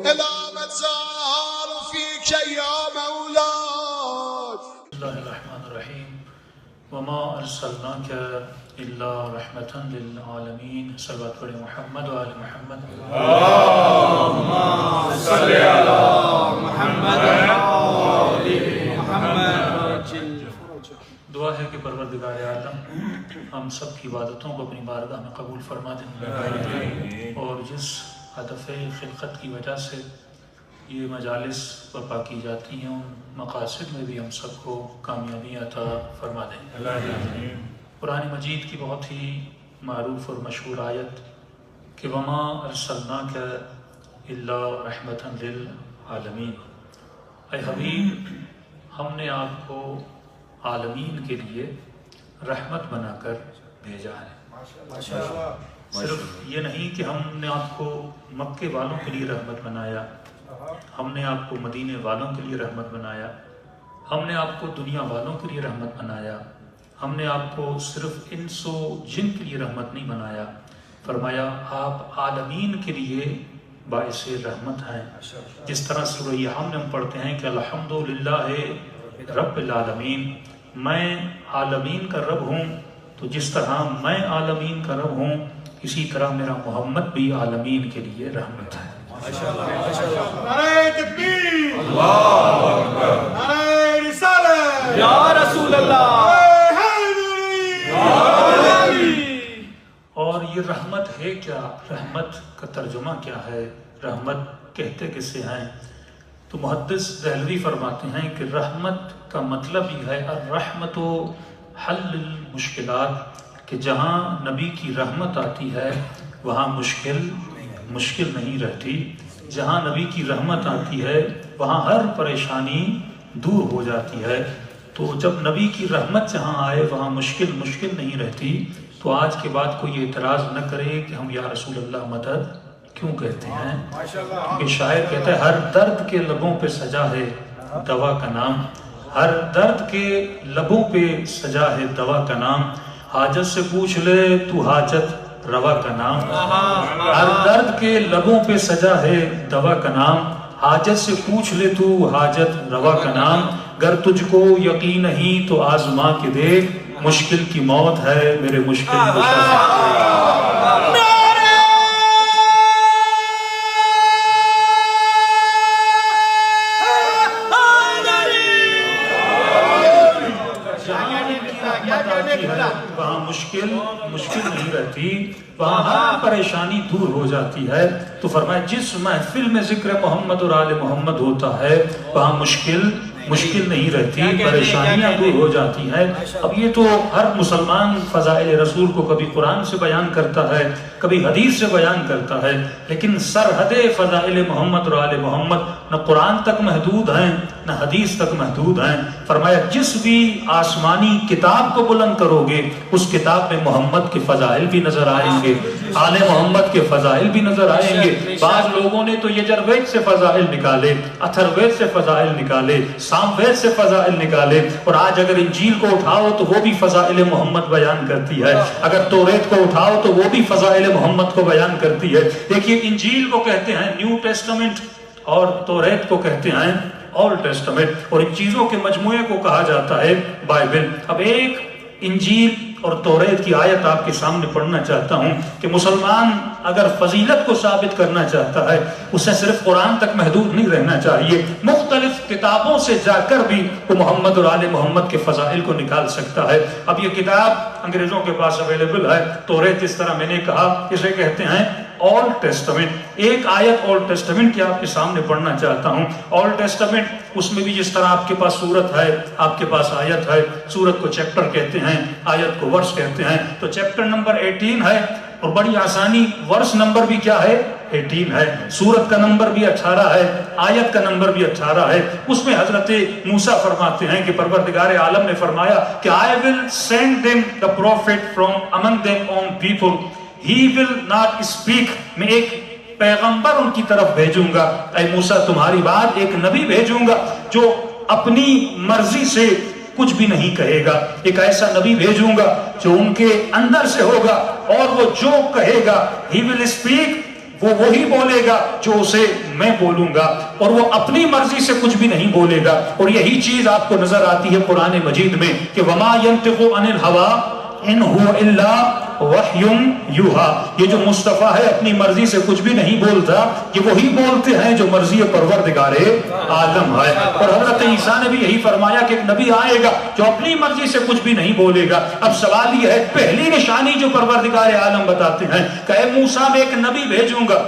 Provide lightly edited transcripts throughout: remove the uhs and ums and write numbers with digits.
إلى مزار فيك يا مولاي. بسم الله الرحمن الرحيم. وما أرسلناك إلا رحمة للعالمين. صلوات على محمد وآل محمد. اللهم صل على محمد وآل محمد. دعا ہے کہ پروردگار عالم ہم سب کی عبادتوں کو اپنی بارگاہ میں قبول فرما دیں، اور جس ہدف خلقت کی وجہ سے یہ مجالس برپا کی جاتی ہیں ان مقاصد میں بھی ہم سب کو کامیابی عطا فرما دیں۔ قرآن مجید کی بہت ہی معروف اور مشہور آیت کہ وما ارسلناک الا رحمۃ للعالمین، اے حبیب ہم نے آپ کو عالمین کے لیے رحمت بنا کر بھیجا ہے۔ صرف یہ نہیں کہ ہم نے آپ کو مکے والوں کے لیے رحمت بنایا، ہم نے آپ کو مدینے والوں کے لیے رحمت بنایا، ہم نے آپ کو دنیا والوں کے لیے رحمت بنایا، ہم نے آپ کو صرف انس و جن کے لیے رحمت نہیں بنایا، فرمایا آپ عالمین کے لیے باعث رحمت ہیں۔ جس طرح سورہ ہم نے ہم پڑھتے ہیں کہ الحمدللہ رب العالمین، میں عالمین کا رب ہوں، تو جس طرح میں عالمین کا رب ہوں اسی طرح میرا محمد بھی عالمین کے لیے رحمت ہے۔ نعرہ تکبیر، اللہ اکبر، نعرہ رسالت یا رسول اللہ، اور یہ رحمت ہے کیا؟ رحمت کا ترجمہ کیا ہے؟ رحمت کہتے کسے ہیں؟ تو محدث دہلوی فرماتے ہیں کہ رحمت کا مطلب ہی ہے الرحمت و حل المشکلات، کہ جہاں نبی کی رحمت آتی ہے وہاں مشکل نہیں رہتی، جہاں نبی کی رحمت آتی ہے وہاں ہر پریشانی دور ہو جاتی ہے۔ تو جب نبی کی رحمت جہاں آئے وہاں مشکل نہیں رہتی، تو آج کے بعد کوئی اعتراض نہ کرے کہ ہم یا رسول اللہ مدد کیوں کہتے ہیں، کیونکہ شاعر کہتا ہے ہر درد کے لبوں پہ سجا ہے دوا کا نام، ہر درد کے لبوں پہ سجا ہے دوا کا نام، حاجت سے پوچھ لے تو حاجت روا کا نام، ہر درد کے لبوں پہ سجا ہے دوا کا نام، حاجت سے پوچھ لے تو حاجت روا کا نام، گر تجھ کو یقین نہیں تو آزما کے دیکھ، مشکل کی موت ہے میرے مشکل کشا۔ وہاں مشکل نہیں رہتی، وہاں ہر پریشانی دور ہو جاتی ہے۔ تو فرمایا جس محفل میں ذکر محمد اور آل محمد ہوتا ہے وہاں مشکل نہیں رہتی، پریشانیاں دور ہو جاتی ہیں۔ اب یہ تو ہر مسلمان فضائل رسول کو کبھی قرآن سے بیان کرتا ہے، کبھی حدیث سے بیان کرتا ہے، لیکن سرحد فضائل محمد اور آل محمد نہ قرآن تک محدود ہیں نہ حدیث تک محدود ہیں۔ فرمایا جس بھی آسمانی کتاب کو بلند کرو گے اس کتاب میں محمد کے فضائل بھی نظر آئیں گے، آل محمد کے فضائل بھی نظر آئیں گے۔ بعض لوگوں نے تو یجروید سے فضائل نکالے، اتھروید سے فضائل نکالے، ساموید سے فضائل نکالے، اور آج اگر انجیل کو اٹھاؤ تو وہ بھی فضائل محمد بیان کرتی ہے، اگر توریت کو اٹھاؤ تو وہ بھی فضائل محمد کو بیان کرتی ہے۔ دیکھیے انجیل کو کہتے ہیں نیو ٹیسٹمنٹ اور توریت کو کہتے ہیں اولڈ ٹیسٹمنٹ، اور ان چیزوں کے مجموعے کو کہا جاتا ہے بائبل۔ اب ایک انجیل اور توریت کی آیت آپ کے سامنے پڑھنا چاہتا ہوں کہ مسلمان اگر فضیلت کو ثابت کرنا چاہتا ہے اسے صرف قرآن تک محدود نہیں رہنا چاہیے، مختلف کتابوں سے جا کر بھی وہ محمد اور آل محمد کے فضائل کو نکال سکتا ہے۔ اب یہ کتاب انگریزوں کے پاس اویلیبل ہے، توریت جس طرح میں نے کہا اسے کہتے ہیں اولڈ ٹیسٹمنٹ۔ ایک آیت اولڈ ٹیسٹمنٹ کی آپ کے سامنے پڑھنا چاہتا ہوں۔ اولڈ ٹیسٹمنٹ اس میں بھی جس طرح آپ کے پاس سورت ہے، آپ کے پاس آیت ہے، سورت کو چیپٹر کہتے ہیں، آیت کو ورس کہتے ہیں، تو چیپٹر نمبر 18 ہے، اور بڑی آسانی ورس نمبر بھی کیا ہے؟ 18 ہے، سورت کا نمبر بھی 18 ہے، آیت کا نمبر بھی 18 ہے۔ اس میں حضرت موسیٰ فرماتے ہیں کہ پروردگار عالم نے فرمایا کہ I will send them the prophet from among them own people, he will not speak، میں ایک پیغمبر ان کی طرف بھیجوں گا، اے موسیٰ تمہاری بات، ایک نبی بھیجوں گا جو اپنی مرضی سے کچھ بھی نہیں کہے گا، ایک ایسا نبی بھیجوں گا جو ان کے اندر سے ہوگا، اور وہ جو کہے گا he will speak وہ وہی بولے گا جو اسے میں بولوں گا، اور وہ اپنی مرضی سے کچھ بھی نہیں بولے گا. اور یہی چیز آپ کو نظر آتی ہے قرآن مجید میں کہ وما ينطق عن الهوى ان هو الا وحی یوحی. یہ جو مصطفیٰ ہے اپنی مرضی سے کچھ بھی نہیں بولتا، یہ وہی بولتے ہیں جو مرضی پروردگار عالم ہے. اور حضرت عیسیٰ نے بھی یہی فرمایا کہ ایک نبی آئے گا جو اپنی مرضی سے کچھ بھی نہیں بولے گا. اب سوال یہ ہے، پہلی نشانی جو پروردگار عالم بتاتے ہیں کہ اے موسیٰ میں ایک نبی بھیجوں گا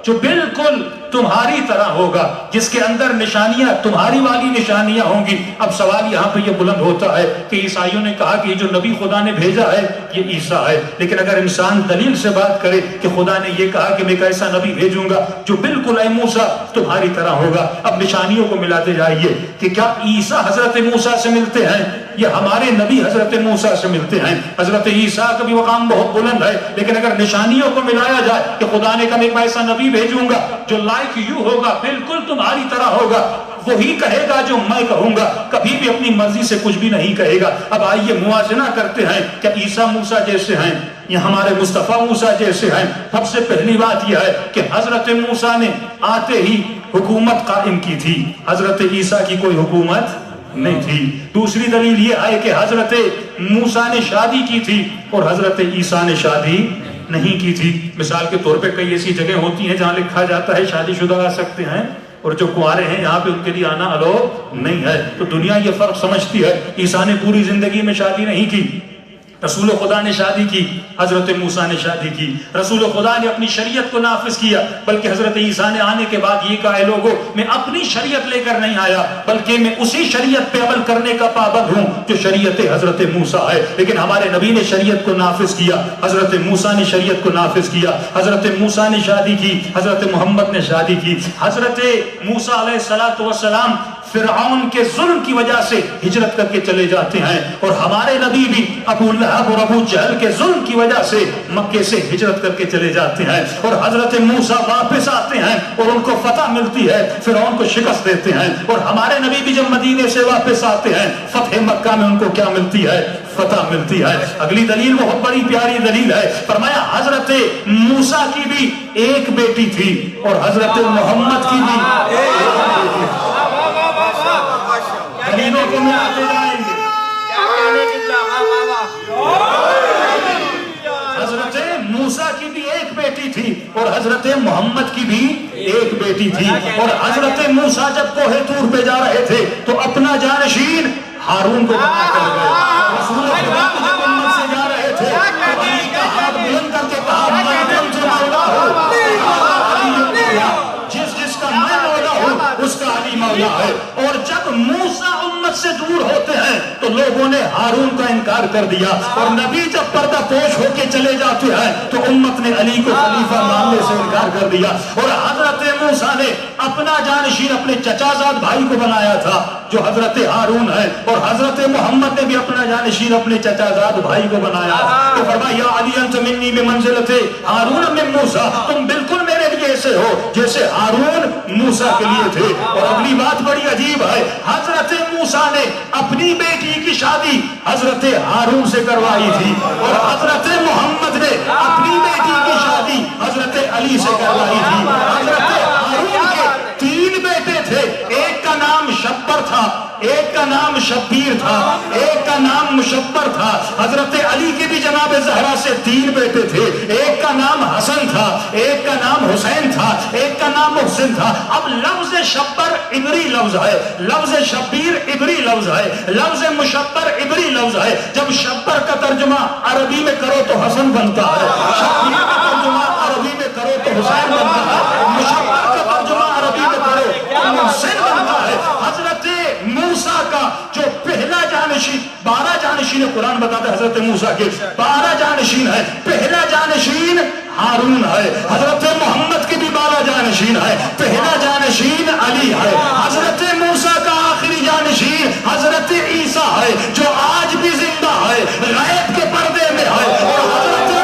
جو بالکل تمہاری طرح ہوگا، جس کے اندر نشانیاں تمہاری والی نشانیاں ہوں گی. اب سوال یہاں پہ یہ بلند ہوتا ہے کہ عیسائیوں نے کہا کہ یہ جو نبی خدا نے بھیجا ہے یہ عیسیٰ ہے، لیکن اگر انسان دلیل سے بات کرے کہ خدا نے یہ کہا کہ میں ایک ایسا نبی بھیجوں گا جو بالکل اے موسیٰ تمہاری طرح ہوگا. اب نشانیوں کو ملاتے جائیے کہ کیا عیسیٰ حضرت موسیٰ سے ملتے ہیں یا ہمارے نبی حضرت موسیٰ سے ملتے ہیں؟ حضرت عیسیٰ کا بھی مقام بہت بلند ہے، لیکن اگر نشانیوں کو ملایا جائے کہ خدا نے کہا میں ایک ایسا نبی بھیجوں گا جو لائک یو ہوگا، بالکل تمہاری طرح ہوگا، وہی کہے گا جو میں کہوں گا، کبھی بھی اپنی مرضی سے کچھ بھی نہیں کہے گا. اب آئیے موازنہ کرتے ہیں کہ عیسیٰ موسیٰ جیسے ہیں یا ہمارے مصطفیٰ موسیٰ جیسے ہیں. سب سے پہلی بات یہ ہے کہ حضرت موسیٰ نے آتے ہی حکومت قائم کی تھی، حضرت عیسیٰ کی کوئی حکومت نہیں تھی. دوسری دلیل یہ ہے کہ حضرت موسیٰ نے شادی کی تھی اور حضرت عیسیٰ نے شادی نہیں کی تھی. مثال کے طور پہ کئی ایسی جگہ ہوتی ہیں جہاں لکھا جاتا ہے شادی شدہ آ سکتے ہیں اور جو کنوارے ہیں یہاں پہ ان کے لیے آنا الو نہیں ہے. تو دنیا یہ فرق سمجھتی ہے. عیسیٰ نے پوری زندگی میں شادی نہیں کی، رسول خدا نے شادی کی، حضرت موسیٰ نے شادی کی. رسول خدا نے اپنی شریعت کو نافذ کیا، بلکہ حضرت عیسیٰ نے آنے کے بعد یہ کہا، اے لوگو میں اپنی شریعت لے کر نہیں آیا بلکہ میں اسی شریعت پہ عمل کرنے کا پابند ہوں جو شریعت حضرت موسیٰ ہے. لیکن ہمارے نبی نے شریعت کو نافذ کیا، حضرت موسیٰ نے شریعت کو نافذ کیا. حضرت موسیٰ نے شادی کی، حضرت محمد نے شادی کی. حضرت موسیٰ علیہ السلام فرعون کے ظلم کی وجہ سے ہجرت کر کے چلے جاتے ہیں، اور ہمارے نبی بھی ابو لہب اور ابو جہل کے ظلم کی وجہ سے مکے سے ہجرت کر کے چلے جاتے ہیں. اور حضرت موسیٰ واپس آتے ہیں اور ان کو فتح ملتی ہے، فرعون کو شکست دیتے ہیں. اور ہمارے نبی بھی جب مدینے سے واپس آتے ہیں فتح مکہ میں ان کو کیا ملتی ہے؟ فتح ملتی ہے. اگلی دلیل بہت بڑی پیاری دلیل ہے. فرمایا حضرت موسیٰ کی بھی ایک بیٹی تھی اور حضرت محمد کی بھی دلیلوں کو ملاتے جائیں گے. حضرت موسیٰ کی بھی ایک بیٹی تھی اور حضرت محمد کی بھی ایک بیٹی تھی. اور حضرت موسیٰ جب کوہ طور پہ جا رہے تھے تو اپنا جانشین ہارون کو بنا کر گئے. رسول خدا جب امت سے جا رہے تھے تو علی کا ہاتھ بلند کر کے کہا میں جو مولا ہوں جس کا میں مولا ہوں اس کا علی مولا ہے. اور جب موسیٰ امت سے دور ہوتے ہیں تو لوگوں نے ہارون کا انکار کر دیا، اور نبی جب پردہ پوش ہو کے چلے جاتے ہیں تو امت نے علی کو خلیفہ ماننے سے انکار کر دیا. اور حضرت موسیٰ نے اپنا جانشین اپنے چچا زاد بھائی کو بنایا تھا جو حضرت ہارون ہے، اور حضرت محمد نے بھی اپنا جانشین اپنے چچا زاد بھائی کو بنایا. تو فرمایا یا علی انت منی بمنزلت ہارون من موسیٰ، تم بالکل میرے لیے ایسے ہو جیسے ہارون موسیٰ کے لیے تھے. اور اگلی بات بڑی عجیب ہے، حضرت موسیٰ نے اپنی بیٹی کی شادی حضرت ہارون سے کروائی تھی، اور حضرت محمد نے اپنی بیٹی کی شادی حضرت علی سے کروائی تھی. حضرت ہارون کے 3 بیٹے تھے، ایک کا نام شبر تھا، ایک کا نام شبیر تھا، ایک کا نام مشبر تھا. حضرت علی کے بھی جناب زہرا سے 3 بیٹے تھے، ایک کا نام حسن تھا، ایک کا نام حسین تھا، ایک کا نام محسن تھا. اب لفظ شبر عبری لفظ ہے، لفظ شبیر عبری لفظ ہے، لفظ مشبر عبری لفظ ہے. جب شبر کا ترجمہ عربی میں کرو تو حسن بنتا ہے، شبیر کا ترجمہ عربی میں کرو تو حسین بنتا ہے، مشبر کا ترجمہ عربی میں کرو تو محسن بنتا ہے. حضرت موسیٰ کا جو پہلا جانشین، 12 جانشین قرآن بتاتا ہے حضرت موسیٰ کے 12 جانشین ہے. پہلا جانشین ہارون ہے، حضرت محمد کے بھی 12 جانشین ہے، پہلا جانشین علی ہے. حضرت موسیٰ کا آخری جانشین حضرت عیسیٰ ہے جو آج بھی زندہ ہے، غیب کے پردے میں ہے. اور حضرت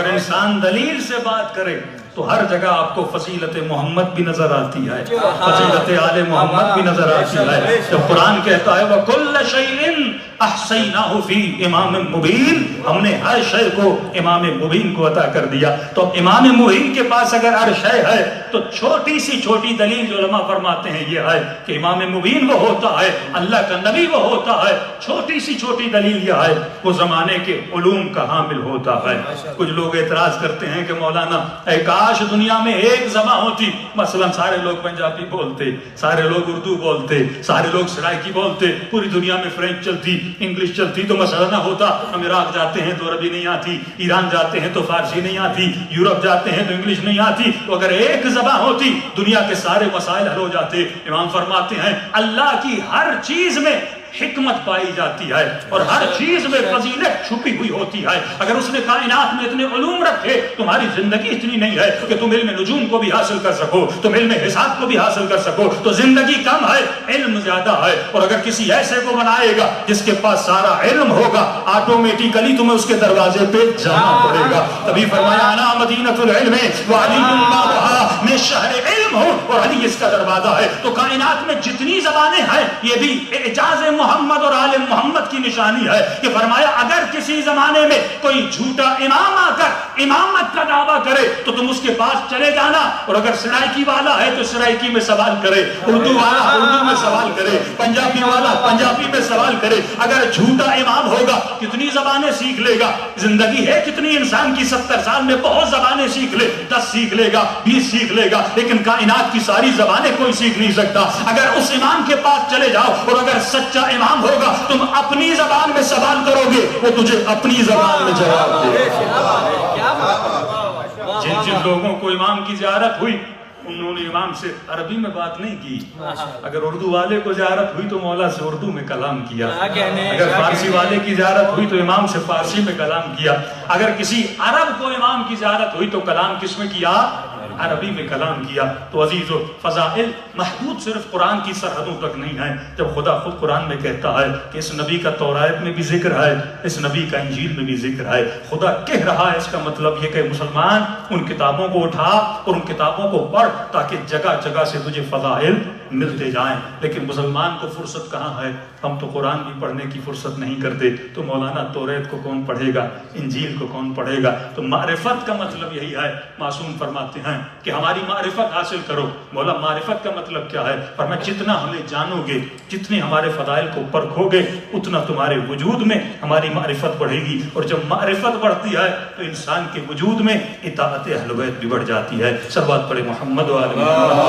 اگر انسان دلیل سے بات کرے تو ہر جگہ آپ کو فضیلت محمد بھی نظر آتی ہے، فضیلت آل محمد بھی نظر آتی ہے. جب قرآن کہتا ہے وَكُلَّ شَيْءٍ أَحْصَيْنَاهُ فِي إِمَامٍ مُبِينٍ، ہم نے ہر شے کو امام مبین کو عطا کر دیا. تو امام مبین کے پاس اگر ہر شے ہے تو چھوٹی سی چھوٹی دلیل جو علماء فرماتے ہیں یہ ہے کہ امام مبین وہ ہوتا ہے، اللہ کا نبی وہ ہوتا ہے. چھوٹی سی چھوٹی دلیل یہ ہے وہ زمانے کے علوم کا حامل ہوتا ہے. کچھ لوگ اعتراض کرتے ہیں کہ مولانا اے کاش دنیا میں ایک زبان ہوتی، مثلا سارے لوگ پنجابی بولتے، سارے لوگ اردو بولتے، سارے لوگ سرائکی بولتے، پوری دنیا میں فرینچ چلتی، انگلش چلتی تو مسئلہ نہ ہوتا. ہم عراق جاتے ہیں تو عربی نہیں آتی، ایران جاتے ہیں تو فارسی نہیں آتی، یورپ جاتے ہیں تو انگلش نہیں آتی. تو اگر ایک زبان ہوتی دنیا کے سارے مسائل حل ہو جاتے. امام فرماتے ہیں اللہ کی ہر چیز میں حکمت پائی جاتی ہے اور ہر چیز میں فضیلت چھپی ہوئی ہوتی ہے. اگر اس نے کائنات میں اتنے علوم رکھے، تمہاری زندگی اتنی نہیں ہے کہ تم علم نجوم کو بھی حاصل کر سکو، تم علم حساب کو بھی حاصل کر سکو، تو زندگی کم ہے، علم زیادہ ہے. اور اگر کسی ایسے کو بنائے گا جس کے پاس سارا علم ہوگا، آٹومیٹیکلی تمہیں اس کے دروازے پہ جانا پڑے گا. تبھی فرمایا انا مدینۃ العلم وعلی بابھا، میں شہر علم ہوں اور علی اس کا دروازہ ہے. تو کائنات میں جتنی زبانیں ہیں یہ بھی اعجاز محمد اور آل محمد کی نشانی ہے کہ فرمایا اگر کسی زمانے میں کوئی جھوٹا امام آ کر امامت کا دعویٰ کرے تو تم اس کے پاس چلے جانا، اور اگر سرائکی والا ہے تو سرائکی میں سوال کرے، اردو والا اردو میں سوال کرے، پنجابی والا پنجابی میں سوال کرے. اگر جھوٹا امام ہوگا کتنی زبانیں سیکھ لے گا؟ زندگی ہے کتنی انسان کی، 70 سال میں بہت زبانیں سیکھ لے، 10 سیکھ لے گا، 20 سیکھ لے گا، لیکن کائنات کی ساری زبانیں کوئی سیکھ نہیں سکتا. اگر اس امام کے پاس چلے جاؤ اور اگر سچا امام ہوگا تم اپنی زبان میں سوال کرو گے، وہ تجھے اپنی زبان میں جواب دے گا. جن جن لوگوں کو امام کی زیارت ہوئی انہوں نے امام سے عربی میں بات نہیں کی. اگر اردو والے کو زیارت ہوئی تو مولا سے اردو میں کلام کیا. اگر فارسی والے کی زیارت ہوئی تو امام سے فارسی میں کلام کیا. اگر کسی عرب کو امام کی زیارت ہوئی تو کلام کس میں کیا؟ عربی میں کلام کیا. تو عزیزو فضائل محدود صرف قرآن کی سرحدوں تک نہیں ہے. جب خدا خود قرآن میں کہتا ہے کہ اس نبی کا تورات میں بھی ذکر ہے، اس نبی کا انجیل میں بھی ذکر ہے، خدا کہہ رہا ہے، اس کا مطلب یہ کہ مسلمان ان کتابوں کو اٹھا اور ان کتابوں کو پڑھ تاکہ جگہ جگہ سے تجھے فضائل ملتے جائیں. لیکن مسلمان کو فرصت کہاں ہے؟ ہم تو قرآن بھی پڑھنے کی فرصت نہیں کرتے. تو مولانا تورات کو کون پڑھے گا؟ انجیل کو کون پڑھے گا؟ تو معرفت کا مطلب یہی ہے. معصوم فرماتے ہیں کہ ہماری معرفت حاصل کرو. مولا معرفت کا مطلب کیا ہے؟ فرمایا جتنا ہمیں جانو گے، جتنے ہمارے فضائل کو پرکھو گے، اتنا تمہارے وجود میں ہماری معرفت بڑھے گی. اور جب معرفت بڑھتی ہے تو انسان کے وجود میں اطاعت اہل بیت بھی بڑھ جاتی ہے. صلوات پڑھے محمد و آل محمد.